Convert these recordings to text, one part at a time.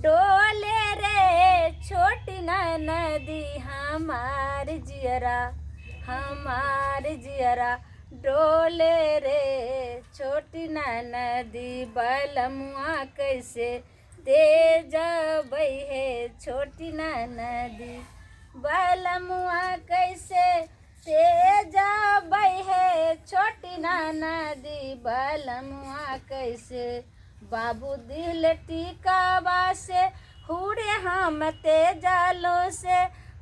डोले रे छोटी नदी हमार जियरा डोले रे छोटी नदी बलमुआ कैसे दे जबै है छोटी नदी बलमुआ कैसे दे जबै है छोटी नदी बलमुआ कैसे बाबू दिल टिकावा से हुरे हम ते जालो से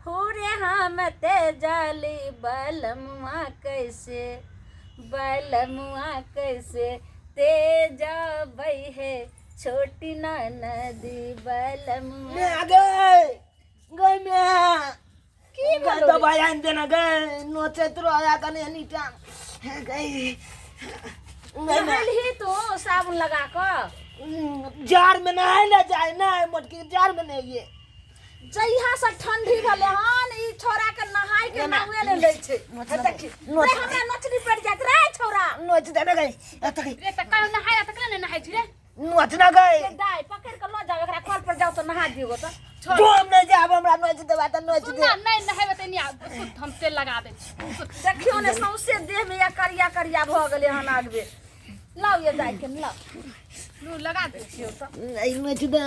हुरे हम ते जाली बलमुआ कैसे ते जबै है छोटी नदी बलमुआ गई में की गई तो भाई आन देना गई नोचे तो आया कने नीटा गई ही तो साबुन लगा कर जार में नहाय ले जाए ना मोटकी जार में नहीं ये जइहा से ठंडी भले हां ई छोरा के नहाय के नावे ले ले छै देखी रे हमरा नचनी पड़ जात रे छोरा नोच दे ना गई रे त कायो नहाय त कने नहाय छी रे नोच ना गई दाई पकड़ के लो जाओ एकरा कॉल पर जाओ तो नहा दियो तो छोड़ जो हम नहीं जाब हमरा नोच देबा त नोच दे ना नहीं नहावे त नहीं हम तेल लगा दे देखियो ने सौसे देह में या करिया करिया भ गेले हन आगबे लाओ ये दाई के लाओ नु लगा दे छियो तो नहीं नोच दे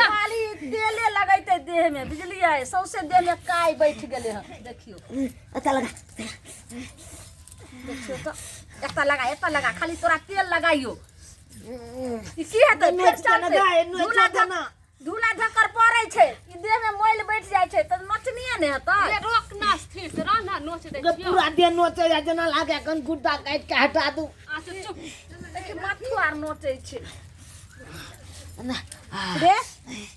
खाली तेले लगाइते देह में बुझलिए सौसे देह में काई बैठ गेले हन देखियो अच्छा लगा देखियो तो एता लगा खाली तोरा तेल लगाइयो ई की हेतै फेर चलते धूला धक्कर पड़ै छै ई देह में मोइल बैठ जाय छै त नचनिए ने हेतै रे रोक ना स्थिर से रह ना नोच दे छियो पूरा देह नोचे या जना लागे कन गुड्डा काट के हटा दू अच्छा चुप देखि माथु आर नोचै छै रे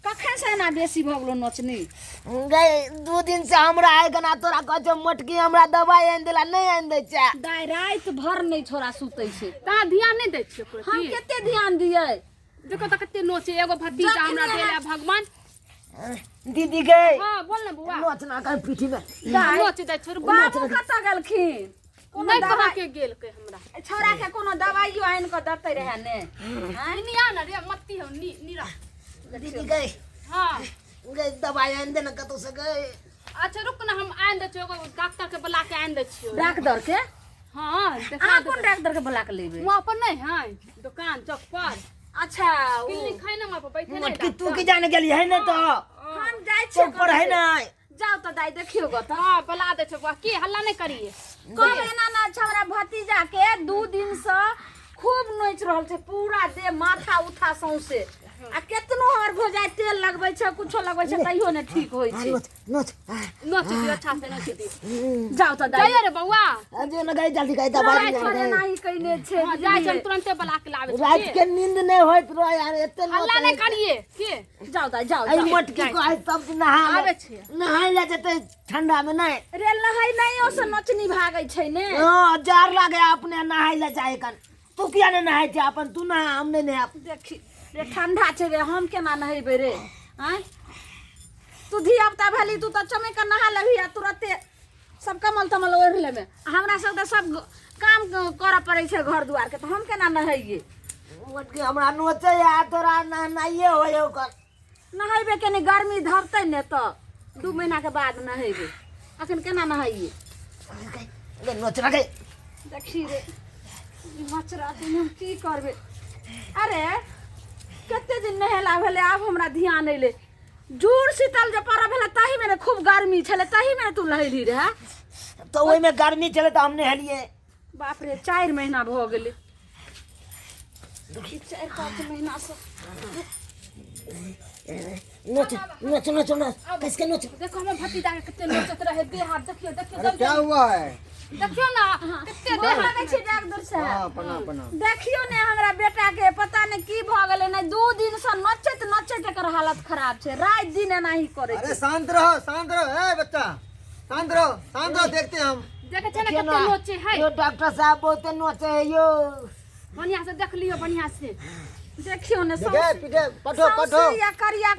कखन से ना बेसी भ गेलो नचनी गई 2 दिन से हमरा आइ गना तोरा कह मोटकी हमरा दवाई आन देला नहीं आन दै छै दाई रात भर नहीं छोरा सुतै छै ता ध्यान नहीं दै छियै हम केते ध्यान दियै देखो त कते नोचे एगो भतीजा हमरा देला भगवान दीदी गई हां बोल ना बुआ नोचना कर पीठी में नोच दे छोर बाबू कत गेलखिन कोनो दवा के गेल के हमरा छोरा के कोनो दवाइयो आइन के दतै रहे ने निया ना रे मत्ती हो नीरा दीदी गई हां गई दवाई आन देना कतो से गई अच्छा रुक ना हम आइन दे छियो डॉक्टर के बुला के आइन दे छियो डॉक्टर के हां देखा कोन डॉक्टर के बुला के लेबे वहां पर नहीं है दुकान चौक पर अच्छा क्लिनिक है ना वहां पर बैठे नहीं तू की जाने गेली है ना तो हम जाय छी ऊपर है ना जाओ तो दाई देखियो गो तो हां बुला दे छो की हल्ला नहीं करिए कब एना ना छौरा भतीजा के 2 दिन से खूब नोच रहल छै पूरा दे माथा उठा सौसे आ केतनो हर भ जाय तेल लगबै छै कुछो लगबै छै तइयो ने ठीक होय छै नोच दियो अच्छा से नोच दी जाओ तो दाई रे बौआ अजे न गई जल्दी गई दवाई छोरे नाही कइने छै जाय छै तुरंते बुला के लाबे रात के नींद नहीं होइत रह यार एते हल्ला नहीं करिए के जाओ दाई जाओ आई मोटकी को आज सब नहा आबे छै नहाय ले जते ठंडा में नहीं रे नहाय नहीं ओसे नचनी भागै छै ने हां जार लागे अपने नहाय ले जाए कन तू किया ने नहाय छै अपन तू नहा हम नहीं नहा देखी रे ठंडा छै रे हम केना नहेबे रे हैं तू धियापुता भेली तू तो चमे के नहा लेबी आ तुरंते सब कमल तमल ओढ़ लेबे हमरा सब तो सब काम कर पड़े छै घर दुआर के तो हम केना नहाइए मोटकी हमरा नोचे या तोरा नहाइए होयो कन नहाइबे केने गर्मी धरतै ने तो 2 महीना के बाद नहाइबे अखन केना नहाइए ले नोच रखे देखी रे ई मचरा तुम की करबे अरे कते दिन नहेला भेले आब हमरा ध्यान अइले जूड़ शीतल जे पर भेले ताही में खूब गर्मी छले ताही में तू लहली रे तो ओइ में गर्मी चले त हमने हेलिए बाप रे 4 महीना भ गेले देखी 4-5 महीना से नोच नोच नोच नोच किसके नोच देखो हम भतीजा के कते नोचत रहे देह हाथ देखियो क्या हुआ है देखियो ना कते देह हाथ छै डॉक्टर साहब देखियो ने हमरा बेटा के पता नहीं की भ गेले ने 2 दिन से नचत एकर हालत खराब छै रात दिन एनाही करे अरे शांत रहो ए बच्चा शांत रहो देखते हैं हम देखे छै ना कते नोचे है यो डॉक्टर साहब बहुत नोचे है यो बढ़िया से देख लियो बढ़िया से देखियो ने पीछे पठो या करिया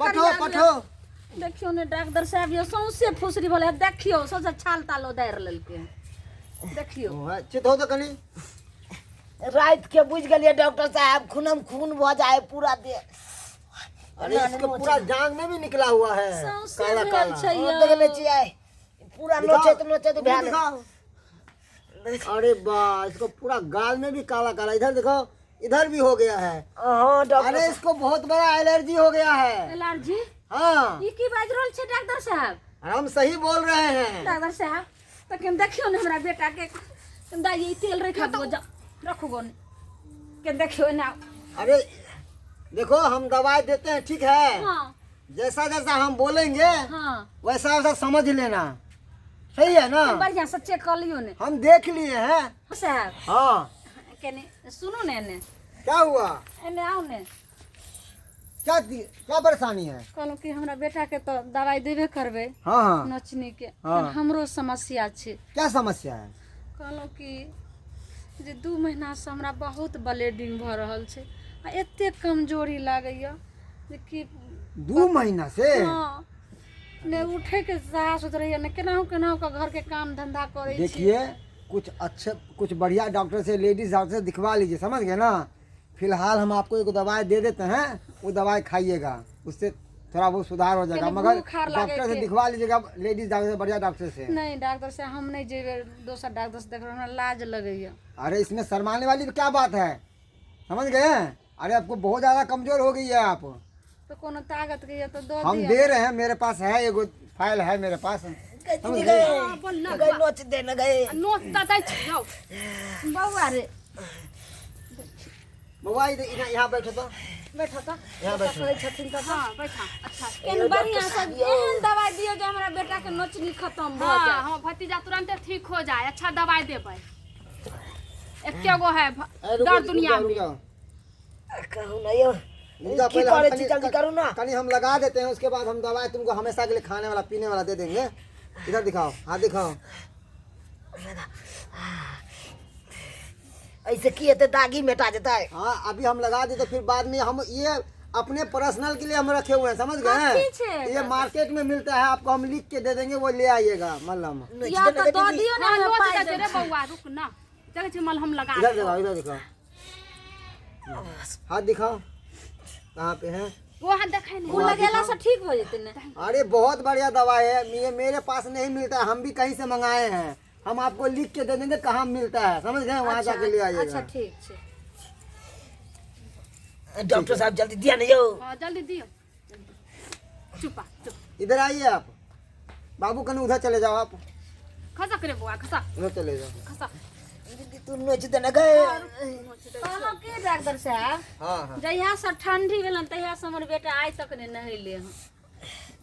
देखियो ने डॉक्टर साहब यो सौसे फुसरी भले देखियो सोचे छाल तालो दायर लेलके देखियो चित हो तो कनी रात के बुझ गेलिए डॉक्टर साहब खूनम खून भ जाए पूरा देह अरे इसके पूरा जांग में भी निकला हुआ है सौंसे काला भेल काला। छै और यौ। देख ले छियै पूरा नोचे तो मुंह भेल दिखाओ। अरे वाह, इसको पूरा गाल में भी काला काला, इधर देखो इधर भी हो गया है। हां डॉक्टर अरे इसको बहुत बड़ा एलर्जी हो गया है। एलर्जी हाँ, ई की बाज रहल छै डॉक्टर साहब? हम सही बोल रहे हैं। डॉक्टर साहब तो केन देखियो ने हमरा बेटा के दाई ई तेल रखा दो जा रखो गो केन देखियो ना। अरे देखो हम दवाई देते हैं, ठीक है, हां जैसा जैसा हम बोलेंगे हां वैसा वैसा समझ लेना, सही है ना? बढ़िया से चेक कर लियो ने हम देख लिए हैं। साहब। हाँ, केने सुनो ने ने क्या हुआ? एने आओ ने। क्या परेशानी है? कहलो कि हमरा बेटा के तो दवाई देबे करबे हाँ हाँ, नचनी के हाँ। हमरो समस्या छै। क्या समस्या है? कहलो कि जे 2 महीना से हमरा बहुत ब्लीडिंग भ रहल छै आ एते कमजोरी लागैया जे कि 2 महीना से? हाँ ने उठे के साहस उतरैया ने केनाहू केनाहू का घर के काम धंधा करे छी। देखिए कुछ अच्छे कुछ बढ़िया डॉक्टर से, लेडीज डॉक्टर से दिखवा लीजिए, समझ गए ना? फिलहाल हम आपको एक दवाई दे देते हैं, वो दवाई खाइएगा, उससे थोड़ा बहुत सुधार हो जाएगा, पहले मगर बुखार लगे डॉक्टर से के- दिखवा लीजिएगा, लेडीज डॉक्टर से, बढ़िया डॉक्टर से। नहीं डॉक्टर से हम नहीं जेबे, दोसर डॉक्टर से देख हमरा लाज लगैया। अरे इसमें शर्माने वाली क्या बात है, समझ गए? अरे आपको बहुत ज्यादा कमजोर हो गई है आप। तो कोनो ताकत के तो दो हम दिया। दे रहे हैं, मेरे पास है एगो फाइल है मेरे पास, समझ गए गए? हाँ, बोल ना गए नोच देने गए नोट दै छी जाओ बउआ रे बउआ यहाँ बैठो तो, बैठो तो यहाँ बैठो। करे छथिन तो हां बैठा। अच्छा केन बढ़िया से एहन दवाई दियो जे हमरा बेटा के नोचनी खत्म भ जाए। हाँ हाँ भतीजा तुरंत ठीक हो जाए। अच्छा दवाई देबै। एके गो है दर दुनिया में। कहू ना यो रुका, की पहले हम करे कनी- छी जल्दी करू ना। कनी हम लगा देते हैं, उसके बाद हम दवाई तुमको हमेशा के लिए खाने वाला पीने वाला दे देंगे। इधर दिखाओ, हाथ दिखाओ। ऐसे किए तो दागी मिटा देता है। हाँ, अभी हम लगा देते, फिर बाद में हम ये अपने पर्सनल के लिए हम रखे हुए हैं, समझ गए? ठीक है। ये मार्केट में मिलता है, आपको हम लिख के दे देंगे, वो ले आइएगा मलहम। या तो दो दियो ना हाँ हम नोच पाई दे रे देब। बउआ रुक ना। देखे छी मलहम लगा इधर दे। दिखाओ, इधर दिखाओ, हाथ दिखाओ, कहाँ पे है? वो हाथ देखे नहीं। उ लगेला से ठीक हो जते ने। अरे बहुत बढ़िया दवाई है, ये मेरे पास नहीं मिलता है, हम भी कहीं से मंगाए हैं, हम आपको लिख के दे देंगे कहाँ मिलता है, समझ गए? वहाँ जाके ले आइएगा। अच्छा ठीक छै। डॉक्टर साहब जल्दी दिया नहीं यो। हाँ जल्दी दियो। चुपा चुप। इधर आइए आप, बाबू कहीं उधर चले जाओ, आप खसा करे बुआ खसा उधर चले जाओ। खसा। दीदी तू नोच देने गए। कहलो कि डॉक्टर साहब हाँ हाँ, जहिया से ठंडी भेलन तहिया से हमर बेटा आज तक ने नहैले हन।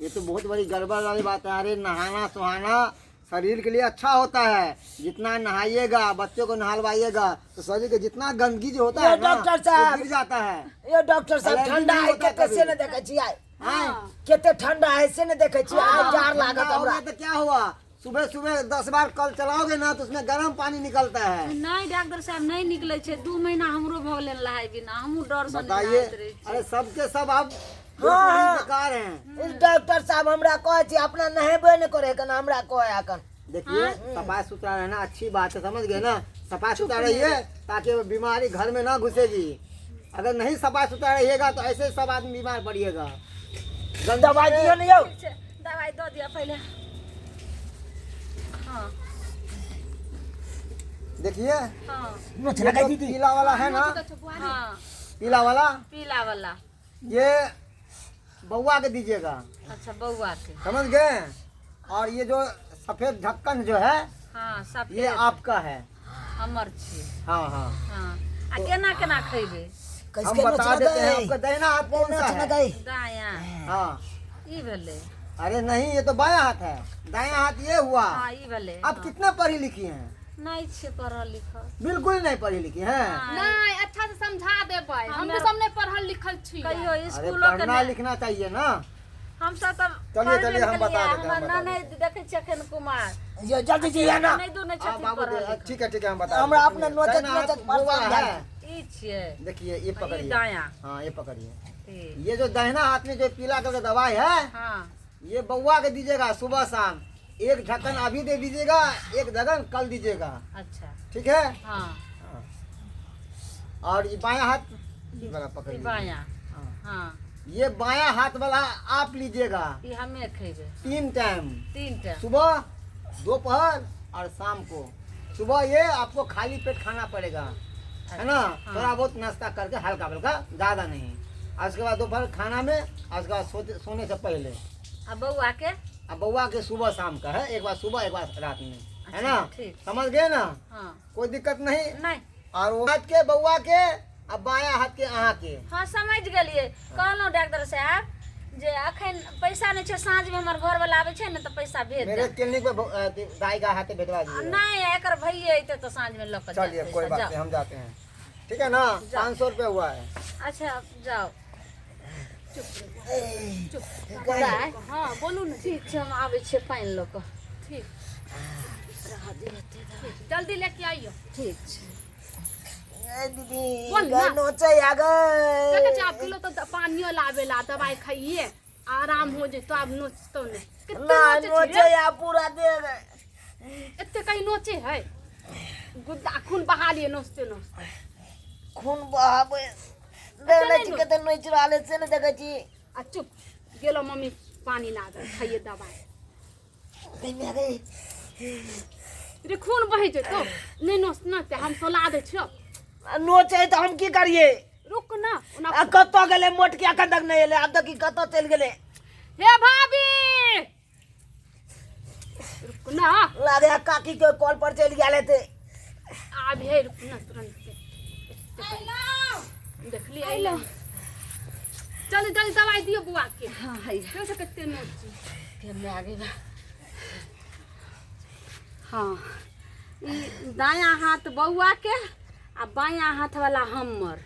ये तो बहुत बड़ी गड़बड़ वाली बात है। अरे नहाना सुहाना शरीर के लिए अच्छा होता है, जितना नहाइएगा, बच्चों को नहलवाइएगा तो शरीर के जितना गंदगी जो होता है ना, डॉक्टर साहब। वो गिर जाता है। यो डॉक्टर साहब एलर्जी ठंडा नहीं है होता केते कभी। से न देखे छी आइ। हाँ, केते ठंडा है से न देखे छी आज जार लागत ठंडा हो हमरा। गया तो क्या हुआ, सुबह सुबह 10 बार कल चलाओगे ना तो उसमें गर्म पानी निकलता है। नहीं डॉक्टर साहब नहीं निकले छै। 2 महीना हमरो भ गेलै नहाय बिना, हमहू डर से बताइए, नहाइत रहे छी। अरे सबके सब आप हाँ। बेकार हैं। इस डॉक्टर साहब हमरा कहे छी अपना नहेबे न करे कन हमरा कहे अकन। देखिए सफाई सुथरा रहना अच्छी बात है, समझ गए ना? सफाई सुथरा रहिए ताकि वो बीमारी घर में ना घुसेगी। अगर नहीं सफाई सुथरा रहिएगा तो ऐसे सब आदमी बीमार पड़िएगा। दवाई दियो न यो। ठीक छै, दवाई दो दिया पहले। हाँ देखिए हाँ नोच ये लगा जो दीदी। पीला वाला है ना, हाँ पीला वाला, पीला वाला। ये बउआ के दीजिएगा, अच्छा बउआ के। समझ गए? और ये जो सफेद ढक्कन जो है हाँ सब ये आपका है। हमर छी। हाँ हाँ, हाँ आ केना केना खइबे? हम कैसे नोच बता देते हैं लगा आपका। दाहिना हाथ कौन सा है? गई। दायां हाँ, ई भेले। अरे नहीं, ये तो बायां हाथ है, दायां हाथ ये हुआ। हाँ ई भेले। आप कितने पढ़ी लिखी हैं? नहीं छे पढ़ल लिखल। बिल्कुल नहीं पढ़ी लिखी हैं। नहीं अच्छा से समझा देबै। हम तो सब नहीं पढ़ल लिखल छी। कहियो अरे स्कूलो के पढ़ना नहीं। लिखना चाहिए ना। हम सब तब चलिए, चलिए, हम बता देते हैं, हम बता नहीं देखे छी अखन कुमार। यो जल्दी दिया ना। नहीं दू नहीं हाँ छथिन बाबू पढ़ल लिखल। ठीक है हम बता हमरा देते अपना हैं। नोचत दाहिना हाथ नोचत वो वाला परेशान है। ई छिए। देखिए ये ई पकड़िए, दायां। हाँ ये पकड़िए। ठीक। ये जो दाहिना हाथ में जो पीला कलर का दवाई है, हाँ ये बउआ के दीजिएगा सुबह शाम। एक ढक्कन अभी दे दीजिएगा, एक ढक्कन कल दीजिएगा, अच्छा ठीक है? हाँ और ये बायां हाथ ये वाला ई पकड़िए। बायां। हाँ। हाँ ये बायां हाथ वाला आप लीजिएगा ये हमें खेबे 3 टाइम, 3 टाइम। सुबह, दोपहर और शाम को। सुबह ये आपको खाली पेट खाना पड़ेगा, है ना? थोड़ा बहुत नाश्ता करके हल्का फुल्का, ज़्यादा नहीं। और उसके बाद दोपहर खाना में, और उसके बाद सोने से पहले। अब बउआ के अब बउआ के सुबह शाम का है, एक बार सुबह एक बार रात में, है ना? ठीक। समझ गए ना? हाँ कोई दिक्कत नहीं। नहीं और वो हाथ के बउआ के, अब बायां हाथ के अहाँ के। हाँ समझ गेलिए। कहलहुँ डॉक्टर साहब जे अखन पैसा नहीं छै, साँझ में हमर घर वाला आबै छै ने तो पैसा भेज मेरे दे। क्लिनिक पे दाई का हाथे भेजवा दीजिए। नहीं एकर भैया अइते तो साँझ में लऽ के चलिए कोई बात नहीं, हम जाते हैं, ठीक है ना? 500 रुपये हुआ है। अच्छा जाओ। दाय हाँ बोलू ने। ठीक छै, हम आबै छियै पानि लऽ कऽ। ठीक रह दे एते दवाई। जल्दी लेके आइयो। ठीक छै। दीदी बोल ना। नोचे आ देखे गए छी आप किलो तो पानियो लावेला, दवाई खाइए आराम हो जाए तो आप नोचतो नहीं। कितने ना नोचे नोचे छी? आ पूरा दे गए। इतने कहीं नोचे है गुद्दा खून बहा लिए नोचते नोचते। खून बहावे देले छी कते नोच रहले से ने देखे छी। आ चुप गेलो मम्मी पानी ला दे खाइए दवाई। कहीं आ गए रे खून बहे जे तो नहीं नोचते हम सोला दे छियो। नोचे तो हम की करिए? रुक ना ओना। आ कतो गेले मोटकी अखन तक नहीं एले, अब तक की कतो चल गेले। हे भाभी रुक ना। लागे काकी के कॉल पर चल गेले थे। अब हे रुक ना तुरंत देख ली आइला। चल जल्दी दवाई दियो बुआ के। हाँ है कैसे कितने नोची। फिर मैं आगे बा। हाँ ई दायां हाथ बउआ के आ बायां हाथ वाला हमर।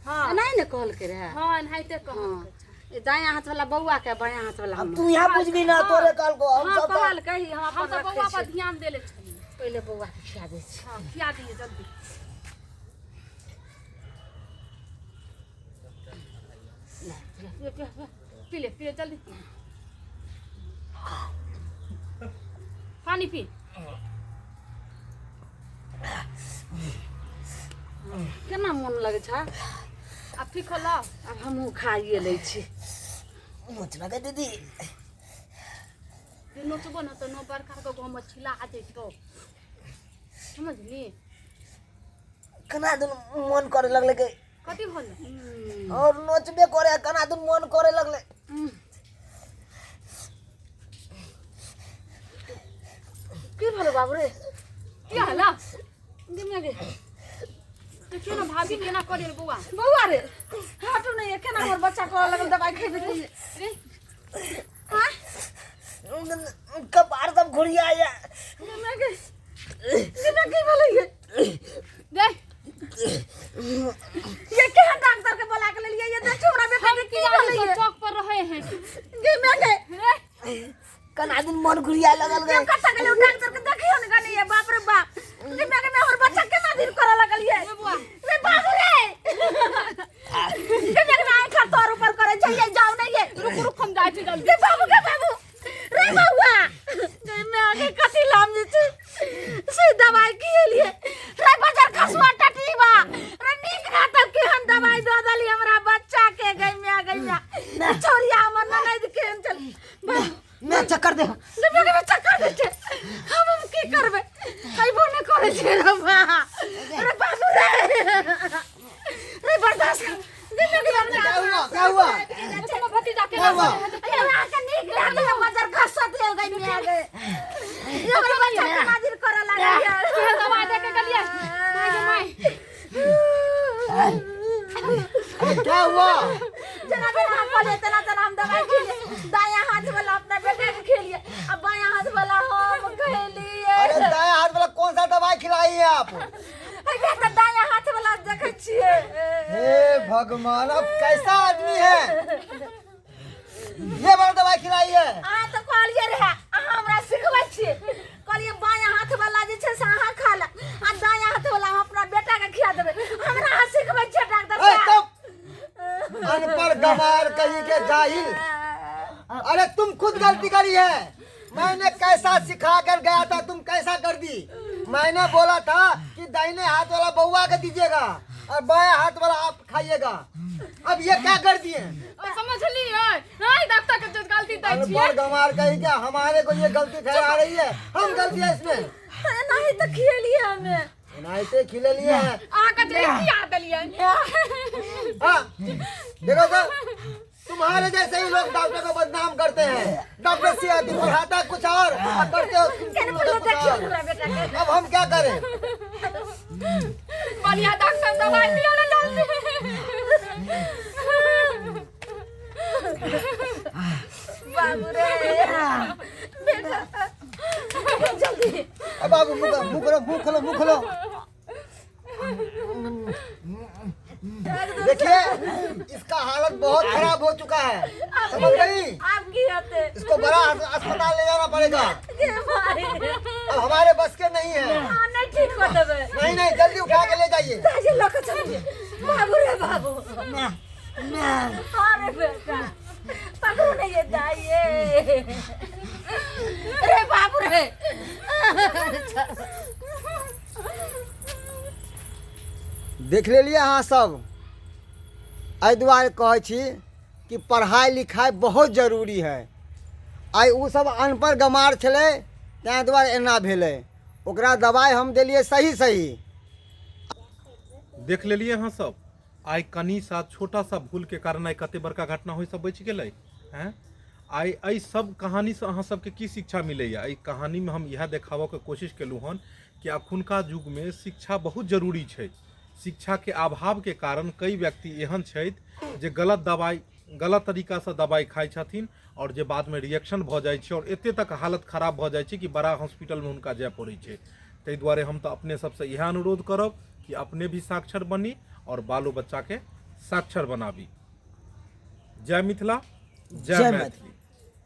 हाँ नहीं ने कहल के रहे। हाँ नाइते कहो। हाँ ये दायां हाथ वाला बउआ के, बायां हाथ वाला अब हमर। तू यहाँ पूछ भी ना, तोरे कल को हम हाँ सब कहल कही हम हम अपन तो बउआ पर ध्यान देले छी। पहले बउआ के खिया दे छी। हाँ खिया दिए जल्दी। पी ले जल्दी पी। पानी पी। केना मन लगे छ? अब ठीक होला। अब हमहू खाइए लै छी। नोच लगे दीदी। नोचबो ना तो नो बरका के गो में छिला आ जइतो समझली। कना दिन मन करे लगले के कथी होल? और नोचबे करे, कना दिन मन करे लगले। की भेलो बाबू रे? की हला? दिमे गे देखियो ना भाभी केना करे बुआ। बउआ रे हटू नहीं, केना मोर बच्चा को लगल दवाई खेबे रे। हां कबार सब घुड़िया या। दिमे गे की भेलो ये? देख ये केहन डॉक्टर के बुला के लिए? ये देख हमरा बेटा के की भेलो ये? चौक पर रहे हैं। दिमे गे कना दिन मन घुड़िया लगल ये गए। कत्ता के डॉक्टर के देखियो न गनी ये। बाप रे बाप दिमे गे में और बच्चा केना दिन करे लगल ये? रे बाबू रे दिमे गे आंख तोर ऊपर करे छै ये। जाओ नहीं ये रुक रुक हम जाई छी जल्दी। रे बाबू के बाबू रे बउआ दिमे आगे कथी लाम जे छै से दवाई के लिए रे बाजार खसवा टटी बा रे नीक ना तब केहन दवाई दो दली हमरा बच्चा के। गई में छोरिया हमर ननद के चल मैं चक्कर दे। दिमे गे चक्कर दे छै। हम की करबे? कइबो न करे छै रे बा। रे बाबू रे बर्दाश्त कर। दिमे गे क्या हुआ? क्या हुआ? चलो भतीजा के क्या हुआ? यहाँ के नीक लागे मजर खसत हो गई में आगे। ये हमरा बच्चा के नाजिर करे लागे के दवा दे के गलिए। माय क्या हुआ? जना जना हम बोले तना तना हम दवाई खेलिए। दायां हाथ वाला अपना बेटे के खेलिए, अब बायां हाथ वाला हम खेलिए। अरे दायां हाथ वाला कौन सा दवाई खिलाई है आप? अरे तो दायां हाथ वाला देखे छिए। हे भगवान, अब कैसा आदमी है? ये वाला दवाई खिलाई है? आ तो कहलिए रे अहाँ हमरा सिखबै छिए। कहलिए बायां हाथ वाला जे छै से अहाँ खा ले आ दायां हाथ वाला हम अपना बेटा के खिया देबै। हमरा अहाँ सिखबै छिए डॉक्टर ए, साहब। अनपढ़ गंवार कहीं के जाहिल। अरे तुम खुद गलती करी है। मैंने कैसा सिखा कर गया था, तुम कैसा कर दी? मैंने बोला था कि दाहिने हाथ वाला बउआ के दीजिएगा और बाएं हाथ वाला आप खाइएगा। अब ये क्या कर दिए? समझ लिए नहीं डॉक्टर के जो गलती दै छियै अनपढ़ गंवार कही क्या हमारे को ये गलती ठहरा रही है? हम गलती है इसमें? नहीं तो खिलिए हमें नहीं तो खिले लिए हैं। आके जे खिया देलिए हाँ, देखो सर, तुम्हारे जैसे ही लोग डॉक्टर को बदनाम करते हैं। डॉक्टर से पढ़ाता है कुछ और करते हो कुछ और। अब हम क्या करें? बढ़िया डॉक्टर दवाई दियो ना जल्दी। बाबू रे बेटा जल्दी अब बाबू मुंह खोलो मुंह खोलो। देखिए इसका हालत बहुत खराब हो चुका है, समझ गई? आपकी आते इसको बड़ा अस्पताल ले जाना पड़ेगा। अब हमारे बस के नहीं है। नहीं ठीक कर देबे नहीं जल्दी उठा के ले जाइए। ताजे लोग चलिए बाबू रे बाबू अरे बेटा पकड़ो नहीं ये जाइए अरे बाबू रे देख लेलिए अहाँ सब, एहि दुआरे कहै छी कि पढ़ाई लिखाई बहुत जरूरी है। आइ उ सब अनपढ़ गमार छलै तैं दुआरे एना भेलै। ओकरा दवाई हम देलिए सही सही। देख लेलिए अहाँ सब, आइ कनी सा छोटा सा भूल के कारण आइ कते बड़का घटना होइ सब बचि गेलै हैं। आइ एहि सब कहानी से अहाँ सबके की शिक्षा मिलैए? एहि कहानी में हम यह देखाबऽ के कोशिश केलहुँ हन कि अखुनका युग में शिक्षा बहुत जरूरी छै। शिक्षा के अभाव के कारण कई व्यक्ति एहन छथि जे गलत तरीका से दवाई खाइ छथिन और जे बाद में रिएक्शन भऽ जाइ छै और एते तक हालत खराब भऽ जाइ छै कि बड़ा हॉस्पिटल में हुनका जाय पड़ै छै। ताहि दुआरे हम तो अपने सबसे यह अनुरोध करब कि अपने भी साक्षर बनी और बालो बच्चा के साक्षर बनाबी। जय मिथिला, जय मैथिली।